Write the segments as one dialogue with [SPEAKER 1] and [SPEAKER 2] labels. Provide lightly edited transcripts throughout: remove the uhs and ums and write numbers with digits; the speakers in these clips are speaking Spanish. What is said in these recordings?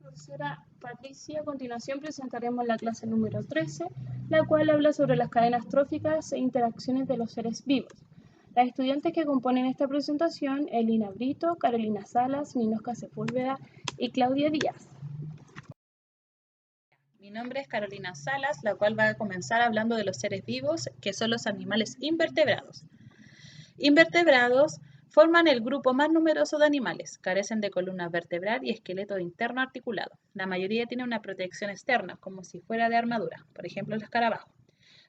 [SPEAKER 1] Profesora Patricia, a continuación presentaremos la clase número 13, la cual habla sobre las cadenas tróficas e interacciones de los seres vivos. Las estudiantes que componen esta presentación, Elina Brito, Carolina Salas, Ninosca Sepúlveda y Claudia Díaz.
[SPEAKER 2] Mi nombre es Carolina Salas, la cual va a comenzar hablando de los seres vivos, que son los animales invertebrados. Invertebrados forman el grupo más numeroso de animales, carecen de columna vertebral y esqueleto interno articulado. La mayoría tiene una protección externa, como si fuera de armadura, por ejemplo el escarabajo.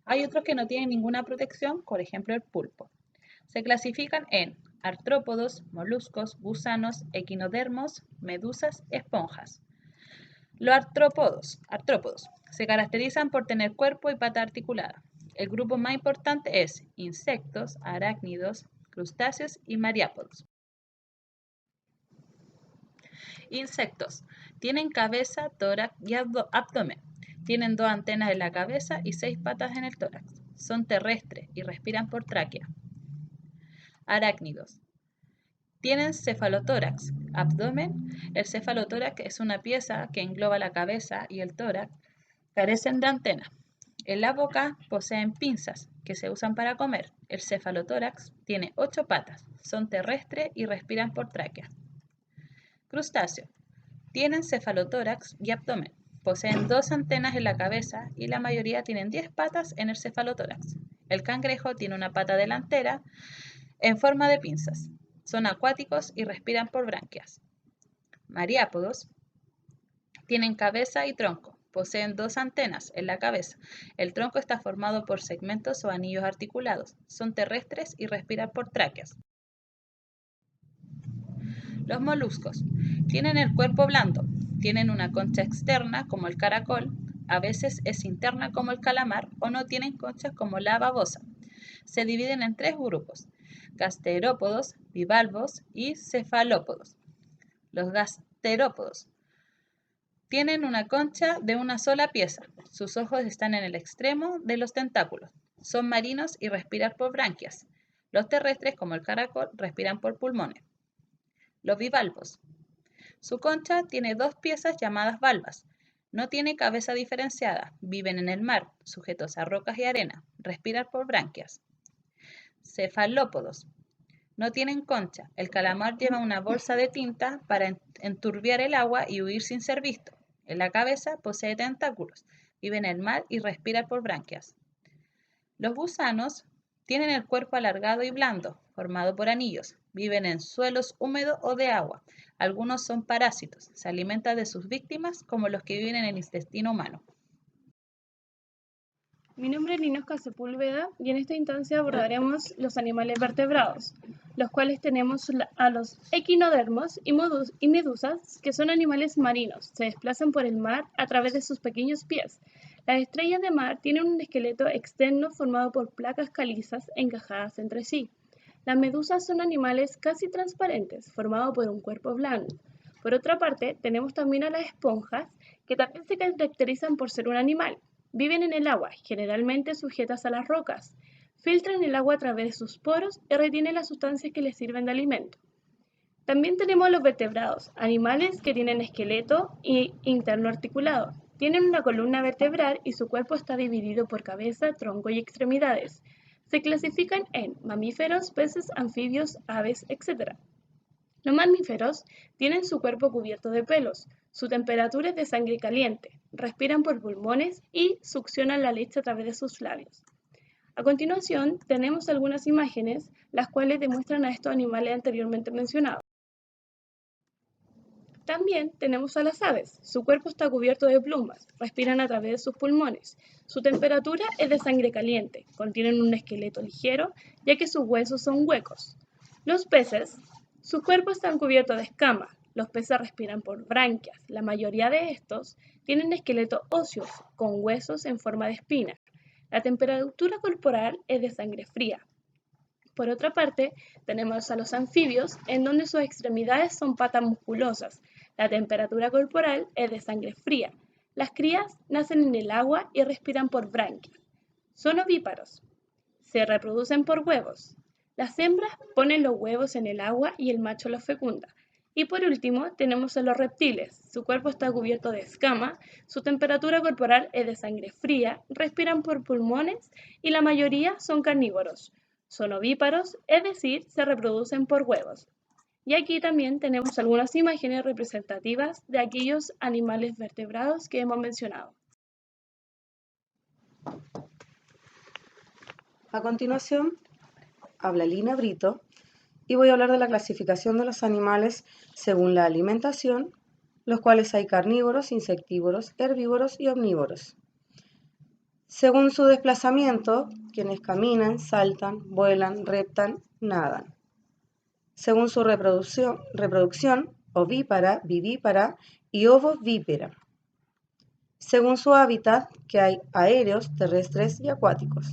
[SPEAKER 2] Hay otros que no tienen ninguna protección, por ejemplo el pulpo. Se clasifican en artrópodos, moluscos, gusanos, equinodermos, medusas, esponjas. Los artrópodos se caracterizan por tener cuerpo y pata articulada. El grupo más importante es insectos, arácnidos, crustáceos y mariápodos. Insectos. Tienen cabeza, tórax y abdomen. Tienen 2 antenas en la cabeza y 6 patas en el tórax. Son terrestres y respiran por tráquea. Arácnidos. Tienen cefalotórax, abdomen. El cefalotórax es una pieza que engloba la cabeza y el tórax. Carecen de antena. En la boca poseen pinzas que se usan para comer. El cefalotórax tiene 8 patas, son terrestres y respiran por tráquea. Crustáceos. Tienen cefalotórax y abdomen. Poseen 2 antenas en la cabeza y la mayoría tienen 10 patas en el cefalotórax. El cangrejo tiene una pata delantera en forma de pinzas. Son acuáticos y respiran por branquias. Mariápodos tienen cabeza y tronco. Poseen 2 antenas en la cabeza. El tronco está formado por segmentos o anillos articulados. Son terrestres y respiran por tráqueas. Los moluscos tienen el cuerpo blando. Tienen una concha externa como el caracol. A veces es interna como el calamar o no tienen conchas como la babosa. Se dividen en 3 grupos: gasterópodos, bivalvos y cefalópodos. Los gasterópodos tienen una concha de una sola pieza. Sus ojos están en el extremo de los tentáculos. Son marinos y respiran por branquias. Los terrestres, como el caracol, respiran por pulmones. Los bivalvos. Su concha tiene 2 piezas llamadas valvas. No tiene cabeza diferenciada. Viven en el mar, sujetos a rocas y arena. Respiran por branquias. Cefalópodos. No tienen concha. El calamar lleva una bolsa de tinta para enturbiar el agua y huir sin ser visto. En la cabeza posee tentáculos. Vive en el mar y respira por branquias. Los gusanos tienen el cuerpo alargado y blando, formado por anillos. Viven en suelos húmedos o de agua. Algunos son parásitos. Se alimentan de sus víctimas, como los que viven en el intestino humano.
[SPEAKER 1] Mi nombre es Ninosca Sepúlveda y en esta instancia abordaremos los animales vertebrados, los cuales tenemos a los equinodermos y medusas, que son animales marinos. Se desplazan por el mar a través de sus pequeños pies. Las estrellas de mar tienen un esqueleto externo formado por placas calizas encajadas entre sí. Las medusas son animales casi transparentes, formados por un cuerpo blando. Por otra parte, tenemos también a las esponjas, que también se caracterizan por ser un animal. Viven en el agua, generalmente sujetas a las rocas. Filtran el agua a través de sus poros y retienen las sustancias que les sirven de alimento. También tenemos a los vertebrados, animales que tienen esqueleto y interno articulado. Tienen una columna vertebral y su cuerpo está dividido por cabeza, tronco y extremidades. Se clasifican en mamíferos, peces, anfibios, aves, etc. Los mamíferos tienen su cuerpo cubierto de pelos, su temperatura es de sangre caliente, respiran por pulmones y succionan la leche a través de sus labios. A continuación, tenemos algunas imágenes, las cuales demuestran a estos animales anteriormente mencionados. También tenemos a las aves. Su cuerpo está cubierto de plumas, respiran a través de sus pulmones. Su temperatura es de sangre caliente, contienen un esqueleto ligero, ya que sus huesos son huecos. Los peces, su cuerpo está cubierto de escamas. Los peces respiran por branquias. La mayoría de estos tienen esqueleto óseo con huesos en forma de espina. La temperatura corporal es de sangre fría. Por otra parte, tenemos a los anfibios, en donde sus extremidades son patas musculosas. La temperatura corporal es de sangre fría. Las crías nacen en el agua y respiran por branquias. Son ovíparos. Se reproducen por huevos. Las hembras ponen los huevos en el agua y el macho los fecunda. Y por último, tenemos a los reptiles. Su cuerpo está cubierto de escama, su temperatura corporal es de sangre fría, respiran por pulmones y la mayoría son carnívoros. Son ovíparos, es decir, se reproducen por huevos. Y aquí también tenemos algunas imágenes representativas de aquellos animales vertebrados que hemos mencionado.
[SPEAKER 3] A continuación, habla Lina Brito y voy a hablar de la clasificación de los animales según la alimentación, los cuales hay carnívoros, insectívoros, herbívoros y omnívoros. Según su desplazamiento, quienes caminan, saltan, vuelan, reptan, nadan. Según su reproducción, ovípara, vivípara y ovovípera. Según su hábitat, que hay aéreos, terrestres y acuáticos.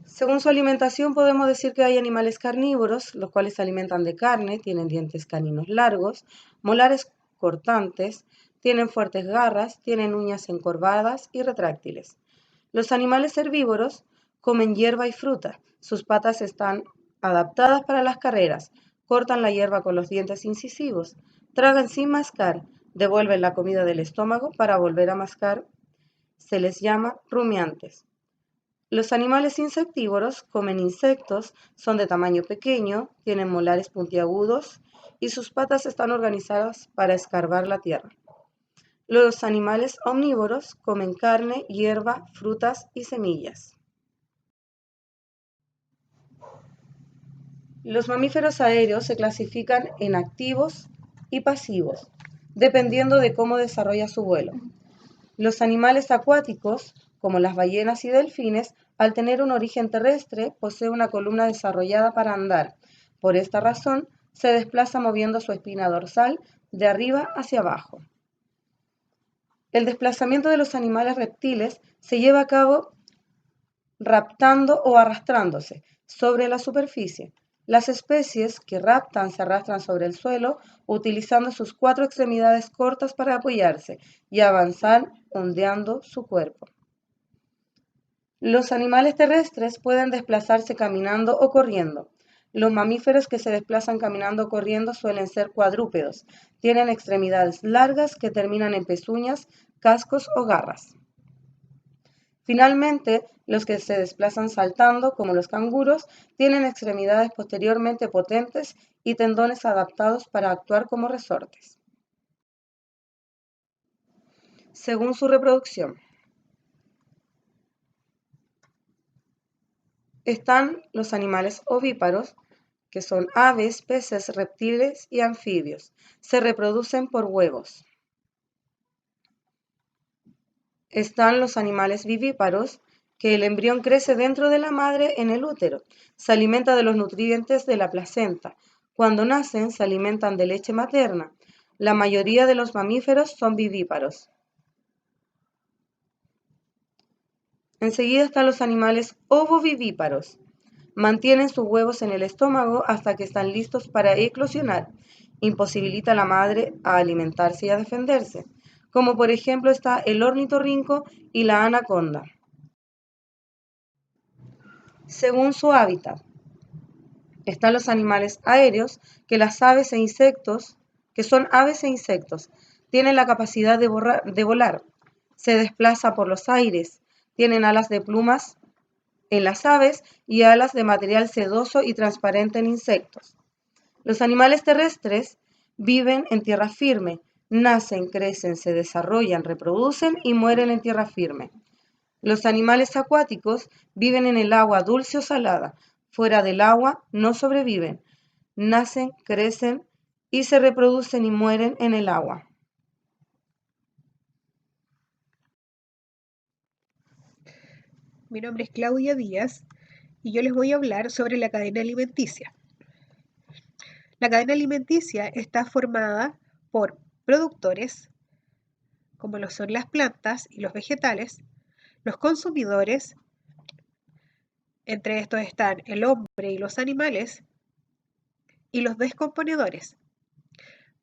[SPEAKER 3] Según su alimentación podemos decir que hay animales carnívoros, los cuales se alimentan de carne, tienen dientes caninos largos, molares cortantes, tienen fuertes garras, tienen uñas encorvadas y retráctiles. Los animales herbívoros comen hierba y fruta, sus patas están adaptadas para las carreras, cortan la hierba con los dientes incisivos, tragan sin mascar, devuelven la comida del estómago para volver a mascar, se les llama rumiantes. Los animales insectívoros comen insectos, son de tamaño pequeño, tienen molares puntiagudos y sus patas están organizadas para escarbar la tierra. Los animales omnívoros comen carne, hierba, frutas y semillas. Los mamíferos aéreos se clasifican en activos y pasivos, dependiendo de cómo desarrolla su vuelo. Los animales acuáticos, como las ballenas y delfines, al tener un origen terrestre, poseen una columna desarrollada para andar. Por esta razón, se desplaza moviendo su espina dorsal de arriba hacia abajo. El desplazamiento de los animales reptiles se lleva a cabo raptando o arrastrándose sobre la superficie. Las especies que raptan se arrastran sobre el suelo utilizando sus 4 extremidades cortas para apoyarse y avanzar ondeando su cuerpo. Los animales terrestres pueden desplazarse caminando o corriendo. Los mamíferos que se desplazan caminando o corriendo suelen ser cuadrúpedos. Tienen extremidades largas que terminan en pezuñas, cascos o garras. Finalmente, los que se desplazan saltando, como los canguros, tienen extremidades posteriormente potentes y tendones adaptados para actuar como resortes. Según su reproducción, están los animales ovíparos, que son aves, peces, reptiles y anfibios. Se reproducen por huevos. Están los animales vivíparos, que el embrión crece dentro de la madre en el útero. Se alimenta de los nutrientes de la placenta. Cuando nacen, se alimentan de leche materna. La mayoría de los mamíferos son vivíparos. Enseguida están los animales ovovivíparos. Mantienen sus huevos en el estómago hasta que están listos para eclosionar. Imposibilita a la madre a alimentarse y a defenderse, como por ejemplo está el ornitorrinco y la anaconda. Según su hábitat, están los animales aéreos, que son aves e insectos. Tienen la capacidad de volar. Se desplaza por los aires. Tienen alas de plumas en las aves y alas de material sedoso y transparente en insectos. Los animales terrestres viven en tierra firme, nacen, crecen, se desarrollan, reproducen y mueren en tierra firme. Los animales acuáticos viven en el agua dulce o salada. Fuera del agua no sobreviven, nacen, crecen y se reproducen y mueren en el agua.
[SPEAKER 4] Mi nombre es Claudia Díaz y yo les voy a hablar sobre la cadena alimenticia. La cadena alimenticia está formada por productores, como lo son las plantas y los vegetales, los consumidores, entre estos están el hombre y los animales, y los descomponedores.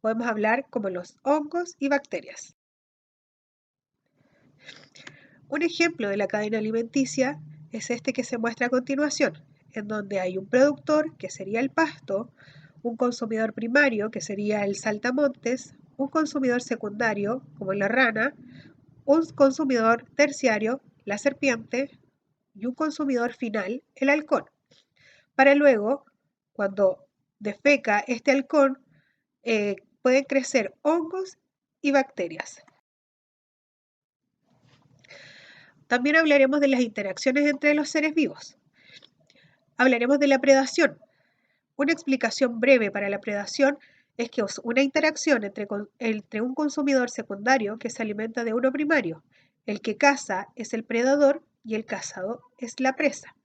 [SPEAKER 4] Podemos hablar como los hongos y bacterias. Un ejemplo de la cadena alimenticia es este que se muestra a continuación. en donde hay un productor, que sería el pasto, un consumidor primario, que sería el saltamontes, un consumidor secundario, como la rana, un consumidor terciario, la serpiente, y un consumidor final, el halcón. Para luego, cuando defeca este halcón, pueden crecer hongos y bacterias. También hablaremos de las interacciones entre los seres vivos. Hablaremos de la predación. Una explicación breve para la predación es que es una interacción entre un consumidor secundario que se alimenta de uno primario. El que caza es el predador y el cazado es la presa.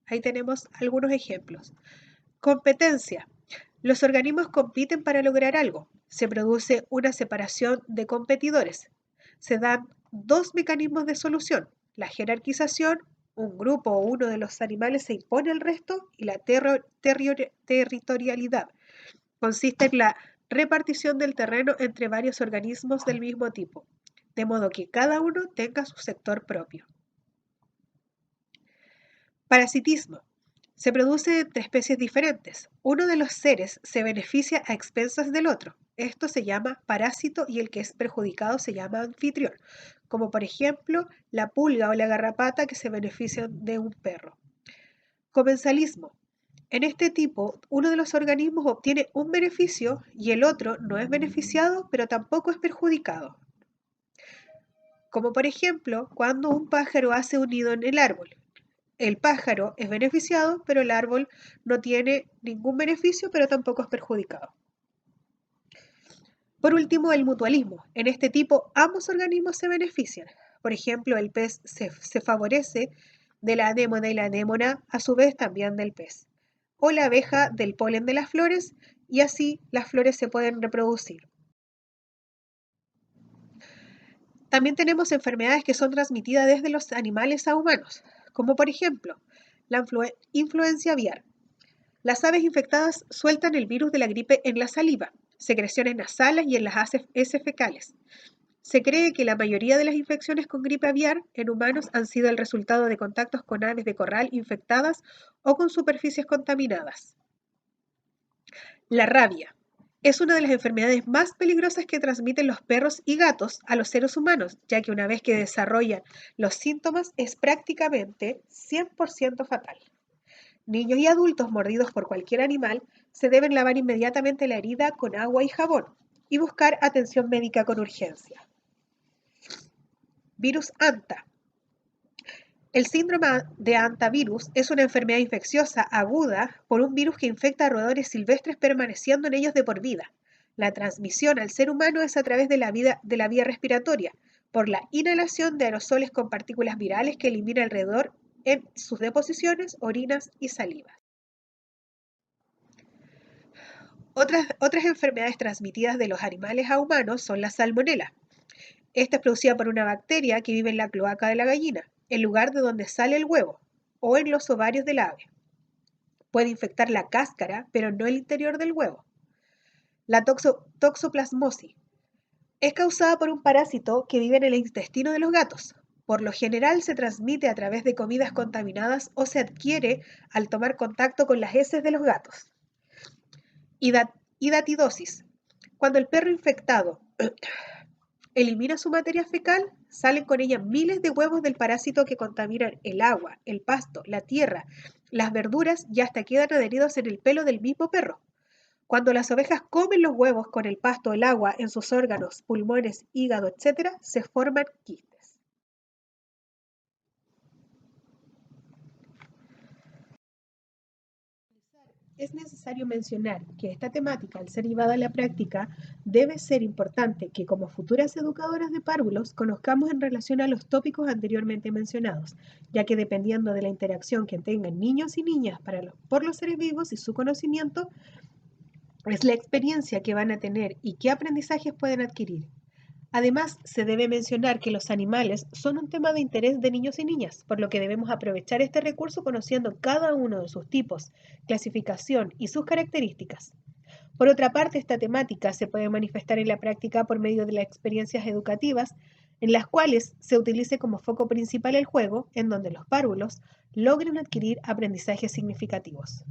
[SPEAKER 4] Ahí tenemos algunos ejemplos. Competencia. Los organismos compiten para lograr algo. Se produce una separación de competidores. Se dan dos mecanismos de solución: la jerarquización, un grupo o uno de los animales se impone al resto, y la territorialidad. Consiste en la repartición del terreno entre varios organismos del mismo tipo, de modo que cada uno tenga su sector propio. Parasitismo. Se produce entre especies diferentes. Uno de los seres se beneficia a expensas del otro. Esto se llama parásito y el que es perjudicado se llama anfitrión, como por ejemplo la pulga o la garrapata que se benefician de un perro. Comensalismo. En este tipo, uno de los organismos obtiene un beneficio y el otro no es beneficiado, pero tampoco es perjudicado. Como por ejemplo, cuando un pájaro hace un nido en el árbol. El pájaro es beneficiado, pero el árbol no tiene ningún beneficio, pero tampoco es perjudicado. Por último, el mutualismo. En este tipo, ambos organismos se benefician. Por ejemplo, el pez se favorece de la anémona y la anémona a su vez también del pez. O la abeja del polen de las flores, y así las flores se pueden reproducir. También tenemos enfermedades que son transmitidas desde los animales a humanos, como por ejemplo la influencia aviar. Las aves infectadas sueltan el virus de la gripe en la saliva, secreciones nasales y en las heces fecales. Se cree que la mayoría de las infecciones con gripe aviar en humanos han sido el resultado de contactos con aves de corral infectadas o con superficies contaminadas. La rabia es una de las enfermedades más peligrosas que transmiten los perros y gatos a los seres humanos, ya que una vez que desarrollan los síntomas es prácticamente 100% fatal. Niños y adultos mordidos por cualquier animal se deben lavar inmediatamente la herida con agua y jabón y buscar atención médica con urgencia. Virus Anta. El síndrome de hantavirus es una enfermedad infecciosa aguda por un virus que infecta a roedores silvestres permaneciendo en ellos de por vida. La transmisión al ser humano es a través de la vía respiratoria, por la inhalación de aerosoles con partículas virales que elimina alrededor en sus deposiciones, orinas y saliva. Otras enfermedades transmitidas de los animales a humanos son la salmonela. Esta es producida por una bacteria que vive en la cloaca de la gallina, el lugar de donde sale el huevo, o en los ovarios del ave. Puede infectar la cáscara, pero no el interior del huevo. La toxoplasmosis es causada por un parásito que vive en el intestino de los gatos. Por lo general se transmite a través de comidas contaminadas o se adquiere al tomar contacto con las heces de los gatos. Hidatidosis. Cuando el perro infectado elimina su materia fecal, salen con ella miles de huevos del parásito que contaminan el agua, el pasto, la tierra, las verduras y hasta quedan adheridos en el pelo del mismo perro. Cuando las ovejas comen los huevos con el pasto o el agua en sus órganos, pulmones, hígado, etc., se forman quistes. Es necesario mencionar que esta temática, al ser llevada a la práctica, debe ser importante que como futuras educadoras de párvulos conozcamos en relación a los tópicos anteriormente mencionados, ya que dependiendo de la interacción que tengan niños y niñas por los seres vivos y su conocimiento, es la experiencia que van a tener y qué aprendizajes pueden adquirir. Además, se debe mencionar que los animales son un tema de interés de niños y niñas, por lo que debemos aprovechar este recurso conociendo cada uno de sus tipos, clasificación y sus características. Por otra parte, esta temática se puede manifestar en la práctica por medio de las experiencias educativas en las cuales se utilice como foco principal el juego, en donde los párvulos logren adquirir aprendizajes significativos.